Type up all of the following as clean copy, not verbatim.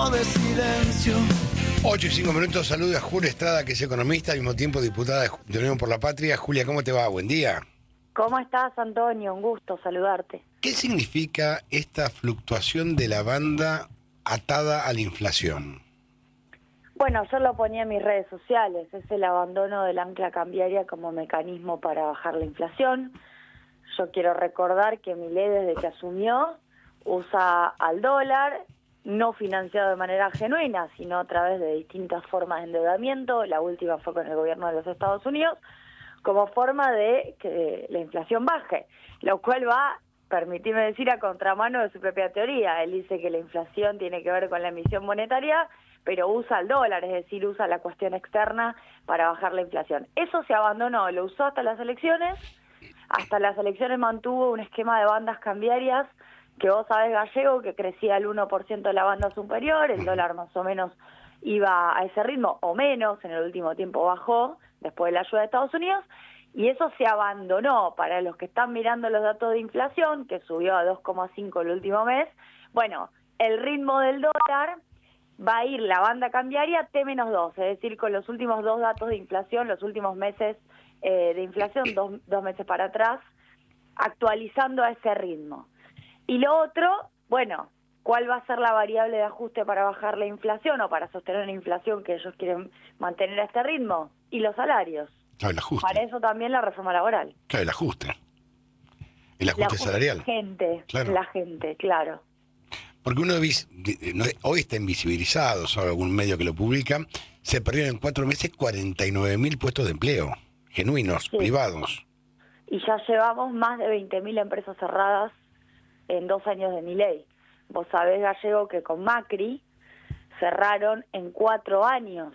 minuto de silencio. 8:05, saludo a Julia Estrada, que es economista, al mismo tiempo diputada de Unión por la Patria. Julia, ¿cómo te va? Buen día. ¿Cómo estás, Antonio? Un gusto saludarte. ¿Qué significa esta fluctuación de la banda atada a la inflación? Bueno, yo lo ponía en mis redes sociales, es el abandono del ancla cambiaria como mecanismo para bajar la inflación. Yo quiero recordar que Milei, desde que asumió, usa al dólar, no financiado de manera genuina, sino a través de distintas formas de endeudamiento. La última fue con el gobierno de los Estados Unidos, como forma de que la inflación baje, lo cual va, permitime decir, a contramano de su propia teoría. Él dice que la inflación tiene que ver con la emisión monetaria, pero usa el dólar, es decir, usa la cuestión externa para bajar la inflación. Eso se abandonó, lo usó hasta las elecciones mantuvo un esquema de bandas cambiarias que vos sabés, Gallego, que crecía el 1% de la banda superior, el dólar más o menos iba a ese ritmo o menos, en el último tiempo bajó después de la ayuda de Estados Unidos, y eso se abandonó. Para los que están mirando los datos de inflación, que subió a 2,5 el último mes, bueno, el ritmo del dólar va a ir la banda cambiaria T-2, es decir, con los últimos dos datos de inflación, los últimos meses de inflación, dos meses para atrás, actualizando a ese ritmo. Y lo otro, bueno, ¿cuál va a ser la variable de ajuste para bajar la inflación o para sostener la inflación que ellos quieren mantener a este ritmo? Y los salarios. Claro, el ajuste. Para eso también la reforma laboral. Claro, el ajuste. El ajuste salarial. La gente, claro. Porque hoy está invisibilizado, sobre algún medio que lo publica, se perdieron en 4 meses 49.000 puestos de empleo, genuinos, sí, privados. Y ya llevamos más de 20.000 empresas cerradas en 2 años de Milei. Vos sabés, Gallego, que con Macri cerraron en 4 años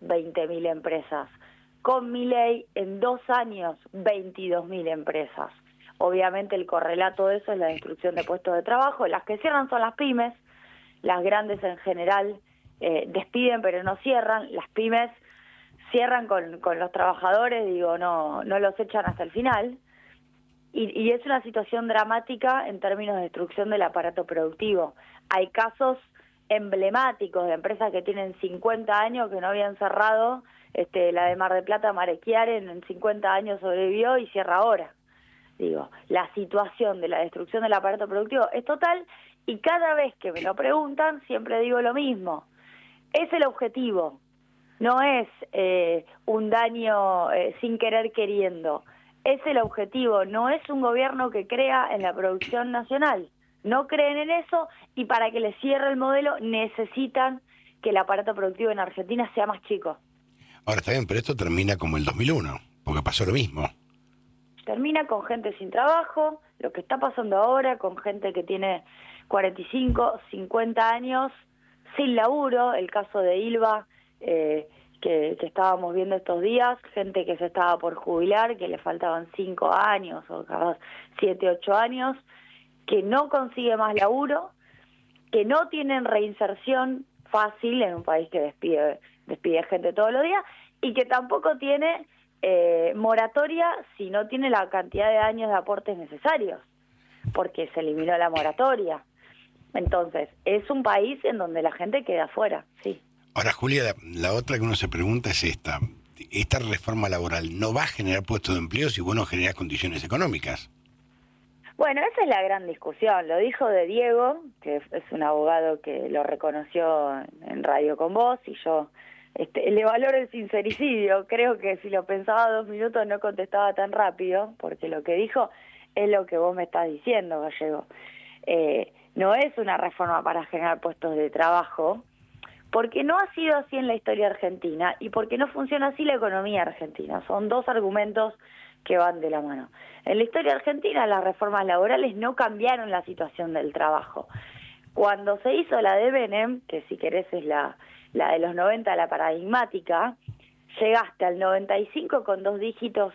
20.000 empresas. Con Milei en 2 años 22.000 empresas. Obviamente el correlato de eso es la destrucción de puestos de trabajo. Las que cierran son las pymes, las grandes en general despiden pero no cierran. Las pymes cierran con los trabajadores, no los echan hasta el final. Y es una situación dramática en términos de destrucción del aparato productivo. Hay casos emblemáticos de empresas que tienen 50 años que no habían cerrado, la de Mar del Plata, Marequiare, en 50 años sobrevivió y cierra ahora. La situación de la destrucción del aparato productivo es total, y cada vez que me lo preguntan siempre digo lo mismo. Es el objetivo, no es un daño sin querer queriendo. Es el objetivo, no es un gobierno que crea en la producción nacional. No creen en eso, y para que les cierre el modelo necesitan que el aparato productivo en Argentina sea más chico. Ahora está bien, pero esto termina como el 2001, porque pasó lo mismo. Termina con gente sin trabajo, lo que está pasando ahora con gente que tiene 45, 50 años sin laburo, el caso de Ilva, que estábamos viendo estos días, gente que se estaba por jubilar, que le faltaban 5 años o capaz 7, 8 años, que no consigue más laburo, que no tienen reinserción fácil en un país que despide gente todos los días, y que tampoco tiene moratoria si no tiene la cantidad de años de aportes necesarios, porque se eliminó la moratoria. Entonces, es un país en donde la gente queda afuera, sí. Ahora, Julia, la otra que uno se pregunta es esta. ¿Esta reforma laboral no va a generar puestos de empleo si vos no generás condiciones económicas? Bueno, esa es la gran discusión. Lo dijo de Diego, que es un abogado que lo reconoció en Radio con Vos, y yo le valoro el sincericidio. Creo que si lo pensaba 2 minutos no contestaba tan rápido, porque lo que dijo es lo que vos me estás diciendo, Gallego. No es una reforma para generar puestos de trabajo, porque no ha sido así en la historia argentina y porque no funciona así la economía argentina. Son 2 argumentos que van de la mano. En la historia argentina las reformas laborales no cambiaron la situación del trabajo. Cuando se hizo la de Menem, que si querés es la de los 90, la paradigmática, llegaste al 95 con 2 dígitos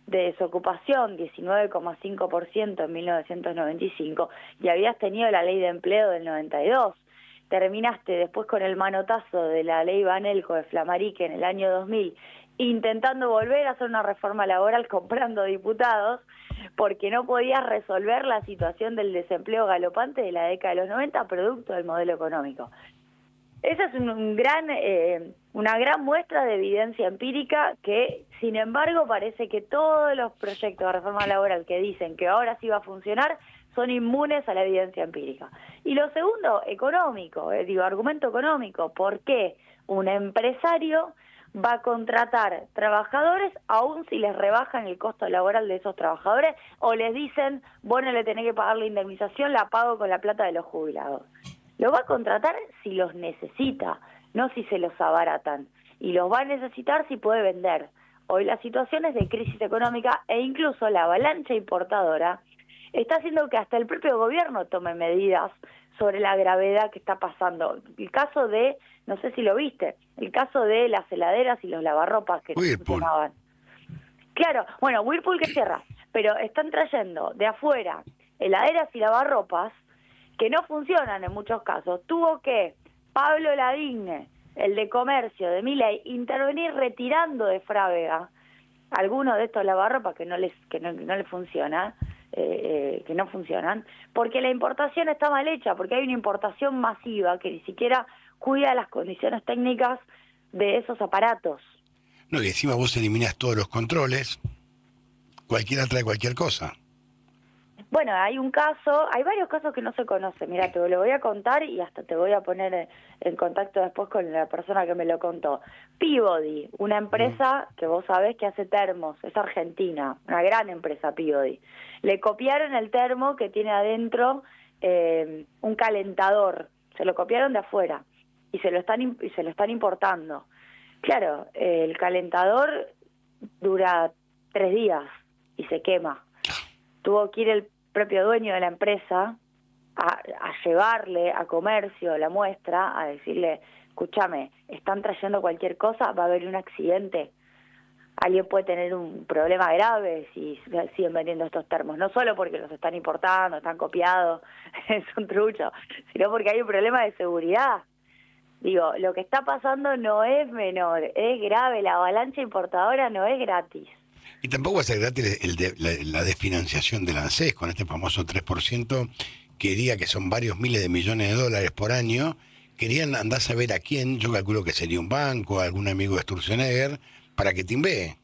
de desocupación, 19,5% en 1995, y habías tenido la ley de empleo del 92. Terminaste después con el manotazo de la ley Banelco de Flamarique en el año 2000, intentando volver a hacer una reforma laboral comprando diputados, porque no podías resolver la situación del desempleo galopante de la década de los 90, producto del modelo económico. Esa es una gran muestra de evidencia empírica que, sin embargo, parece que todos los proyectos de reforma laboral que dicen que ahora sí va a funcionar son inmunes a la evidencia empírica. Y lo segundo, económico, argumento económico. ¿Por qué un empresario va a contratar trabajadores aún si les rebajan el costo laboral de esos trabajadores o les dicen, vos no le tenés que pagar la indemnización, la pago con la plata de los jubilados? Lo va a contratar si los necesita, no si se los abaratan. Y los va a necesitar si puede vender. Hoy las situaciones de crisis económica e incluso la avalancha importadora está haciendo que hasta el propio gobierno tome medidas sobre la gravedad que está pasando. El caso de, no sé si lo viste, el caso de las heladeras y los lavarropas que no funcionaban. Claro, bueno, Whirlpool que cierra, pero están trayendo de afuera heladeras y lavarropas que no funcionan en muchos casos. Tuvo que Pablo Lavigne, el de comercio de Milei, intervenir retirando de Frávega algunos de estos lavarropas que no les funcionan, que no funcionan, porque la importación está mal hecha, porque hay una importación masiva que ni siquiera cuida las condiciones técnicas de esos aparatos. No, y encima vos eliminás todos los controles, cualquiera trae cualquier cosa. Bueno, hay varios casos que no se conocen. Mira, te lo voy a contar y hasta te voy a poner en contacto después con la persona que me lo contó. Peabody, una empresa que vos sabés que hace termos, es argentina, una gran empresa Peabody. Le copiaron el termo que tiene adentro un calentador, se lo copiaron de afuera y se lo están importando. Claro, el calentador dura 3 días y se quema. Tuvo que ir el propio dueño de la empresa a llevarle a comercio la muestra, a decirle, escúchame, están trayendo cualquier cosa, va a haber un accidente, alguien puede tener un problema grave si siguen vendiendo estos termos, no solo porque los están importando, están copiados, es un trucho, sino porque hay un problema de seguridad. Digo, lo que está pasando no es menor, es grave, la avalancha importadora no es gratis. Y tampoco va a ser gratis la desfinanciación del ANSES con este famoso 3%, que diría que son varios miles de millones de dólares por año. Querían andar a saber a quién, yo calculo que sería un banco, algún amigo de Sturzenegger, para que timbee.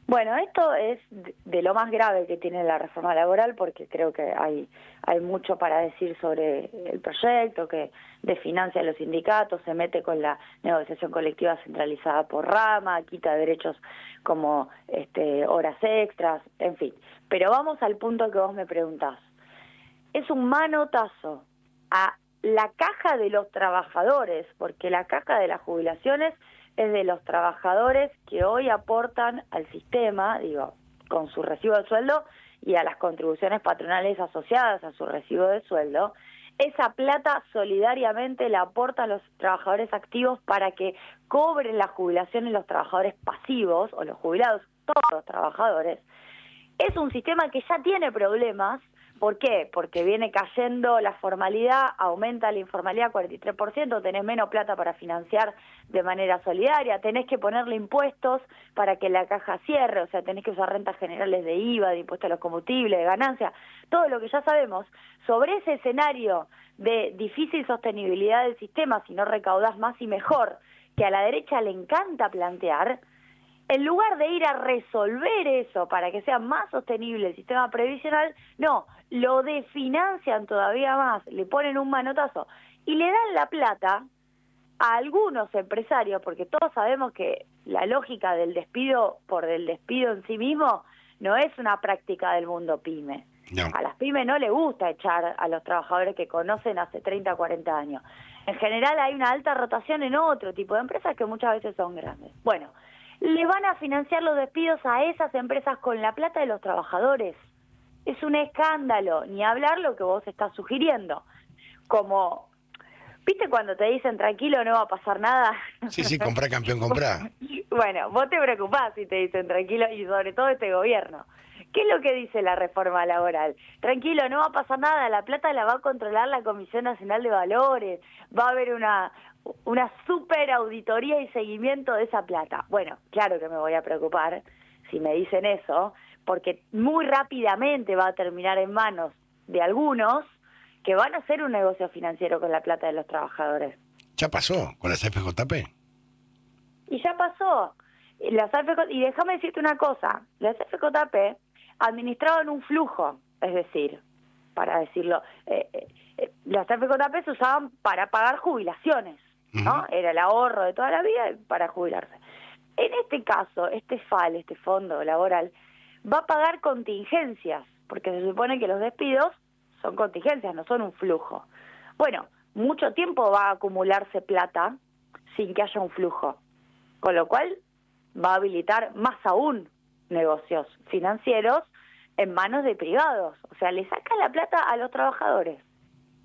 Bueno, esto es de lo más grave que tiene la reforma laboral, porque creo que hay mucho para decir sobre el proyecto, que desfinancia a los sindicatos, se mete con la negociación colectiva centralizada por rama, quita derechos como horas extras, en fin. Pero vamos al punto que vos me preguntás. Es un manotazo a la caja de los trabajadores, porque la caja de las jubilaciones es de los trabajadores que hoy aportan al sistema, con su recibo de sueldo y a las contribuciones patronales asociadas a su recibo de sueldo. Esa plata solidariamente la aportan los trabajadores activos para que cobren la jubilación los trabajadores pasivos, o los jubilados, todos los trabajadores. Es un sistema que ya tiene problemas. ¿Por qué? Porque viene cayendo la formalidad, aumenta la informalidad 43%, tenés menos plata para financiar de manera solidaria, tenés que ponerle impuestos para que la caja cierre, o sea, tenés que usar rentas generales de IVA, de impuestos a los combustibles, de ganancia, todo lo que ya sabemos. Sobre ese escenario de difícil sostenibilidad del sistema, si no recaudás más y mejor, que a la derecha le encanta plantear, en lugar de ir a resolver eso para que sea más sostenible el sistema previsional, no, lo desfinancian todavía más, le ponen un manotazo y le dan la plata a algunos empresarios, porque todos sabemos que la lógica del despido por el despido en sí mismo no es una práctica del mundo pyme. No. A las pymes no les gusta echar a los trabajadores que conocen hace 30 o 40 años. En general hay una alta rotación en otro tipo de empresas que muchas veces son grandes. Bueno, le van a financiar los despidos a esas empresas con la plata de los trabajadores. Es un escándalo, ni hablar lo que vos estás sugiriendo. Como, ¿viste cuando te dicen tranquilo, no va a pasar nada? Sí, comprá campeón, comprá. Bueno, vos te preocupás si te dicen tranquilo, y sobre todo este gobierno. ¿Qué es lo que dice la reforma laboral? Tranquilo, no va a pasar nada, la plata la va a controlar la Comisión Nacional de Valores, va a haber una super auditoría y seguimiento de esa plata. Bueno, claro que me voy a preocupar si me dicen eso, porque muy rápidamente va a terminar en manos de algunos que van a hacer un negocio financiero con la plata de los trabajadores. Ya pasó con las FJP. Y ya pasó. Y déjame decirte una cosa, las FJP administraban un flujo, es decir, para decirlo, las FJP se usaban para pagar jubilaciones, ¿no? Era el ahorro de toda la vida para jubilarse. En este caso, este fondo laboral, va a pagar contingencias, porque se supone que los despidos son contingencias, no son un flujo. Bueno, mucho tiempo va a acumularse plata sin que haya un flujo, con lo cual va a habilitar más aún negocios financieros en manos de privados. O sea, le sacan la plata a los trabajadores.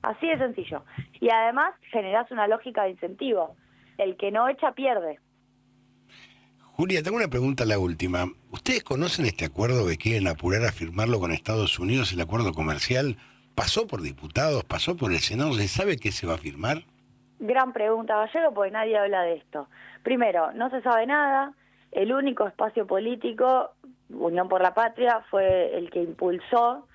Así de sencillo. Y además generás una lógica de incentivo. El que no echa pierde. Julia, tengo una pregunta, la última. ¿Ustedes conocen este acuerdo que quieren apurar a firmarlo con Estados Unidos, el acuerdo comercial? ¿Pasó por diputados? ¿Pasó por el Senado? ¿Se sabe qué se va a firmar? Gran pregunta, Gallego, porque nadie habla de esto. Primero, no se sabe nada. El único espacio político, Unión por la Patria, fue el que impulsó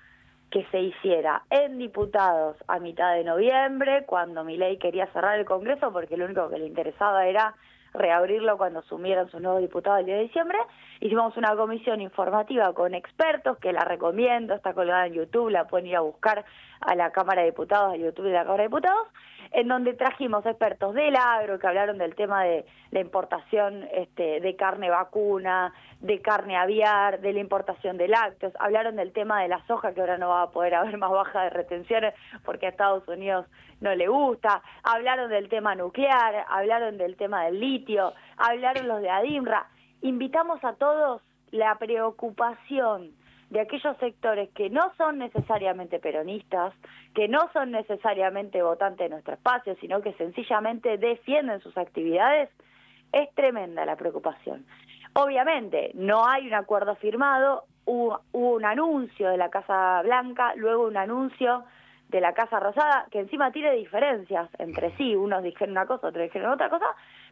que se hiciera en diputados a mitad de noviembre, cuando Milei quería cerrar el Congreso, porque lo único que le interesaba era reabrirlo cuando asumieran sus nuevos diputados el día de diciembre. Hicimos una comisión informativa con expertos, que la recomiendo, está colgada en YouTube, la pueden ir a buscar a la Cámara de Diputados, a YouTube de la Cámara de Diputados, en donde trajimos expertos del agro que hablaron del tema de la importación de carne vacuna, de carne aviar, de la importación de lácteos, hablaron del tema de la soja, que ahora no va a poder haber más baja de retenciones porque a Estados Unidos no le gusta, hablaron del tema nuclear, hablaron del tema del litio, hablaron los de ADIMRA. Invitamos a todos la preocupación de aquellos sectores que no son necesariamente peronistas, que no son necesariamente votantes de nuestro espacio, sino que sencillamente defienden sus actividades. Es tremenda la preocupación. Obviamente, no hay un acuerdo firmado, hubo un anuncio de la Casa Blanca, luego un anuncio de la Casa Rosada, que encima tiene diferencias entre sí, unos dijeron una cosa, otros dijeron otra cosa,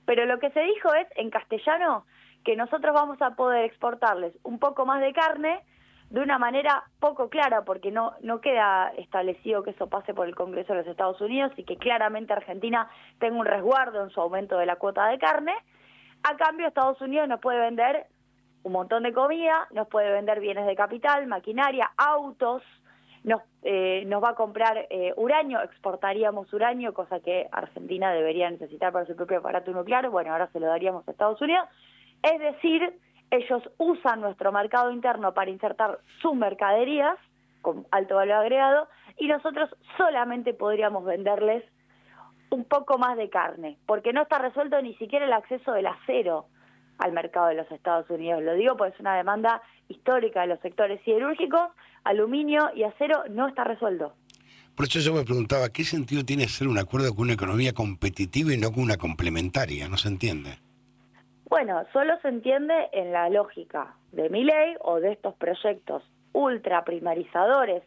pero lo que se dijo es, en castellano, que nosotros vamos a poder exportarles un poco más de carne de una manera poco clara, porque no queda establecido que eso pase por el Congreso de los Estados Unidos y que claramente Argentina tenga un resguardo en su aumento de la cuota de carne. A cambio, Estados Unidos nos puede vender un montón de comida, nos puede vender bienes de capital, maquinaria, autos, nos va a comprar uranio, exportaríamos uranio, cosa que Argentina debería necesitar para su propio aparato nuclear. Bueno, ahora se lo daríamos a Estados Unidos. Es decir, ellos usan nuestro mercado interno para insertar sus mercaderías con alto valor agregado y nosotros solamente podríamos venderles un poco más de carne, porque no está resuelto ni siquiera el acceso del acero al mercado de los Estados Unidos. Lo digo porque es una demanda histórica de los sectores siderúrgicos, aluminio y acero, no está resuelto. Por eso yo me preguntaba, ¿qué sentido tiene hacer un acuerdo con una economía competitiva y no con una complementaria? No se entiende. Bueno, solo se entiende en la lógica de Milei o de estos proyectos ultra primarizadores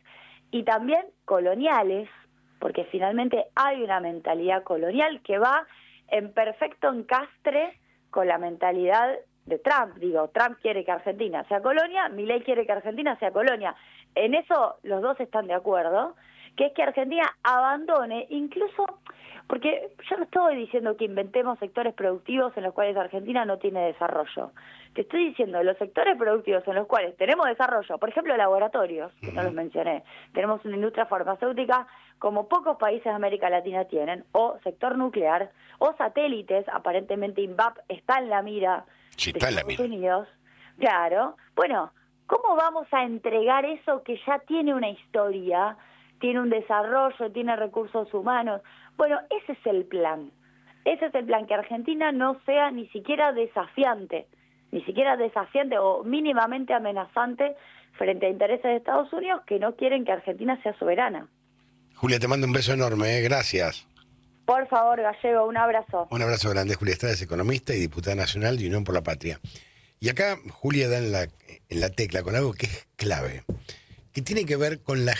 y también coloniales, porque finalmente hay una mentalidad colonial que va en perfecto encastre con la mentalidad de Trump. Digo, Trump quiere que Argentina sea colonia, Milei quiere que Argentina sea colonia. En eso los dos están de acuerdo, que es que Argentina abandone, incluso, porque yo no estoy diciendo que inventemos sectores productivos en los cuales Argentina no tiene desarrollo. Te estoy diciendo los sectores productivos en los cuales tenemos desarrollo, por ejemplo laboratorios, que no los mencioné, tenemos una industria farmacéutica como pocos países de América Latina tienen, o sector nuclear, o satélites, aparentemente INVAP está en la mira de Estados Unidos. Claro, bueno, ¿cómo vamos a entregar eso que ya tiene una historia, tiene un desarrollo, tiene recursos humanos? Bueno, ese es el plan. Ese es el plan, que Argentina no sea ni siquiera desafiante o mínimamente amenazante frente a intereses de Estados Unidos que no quieren que Argentina sea soberana. Julia, te mando un beso enorme, gracias. Por favor, Gallego, un abrazo. Un abrazo grande. Julia Estrada es economista y diputada nacional de Unión por la Patria. Y acá Julia da en la tecla con algo que es clave, que tiene que ver con la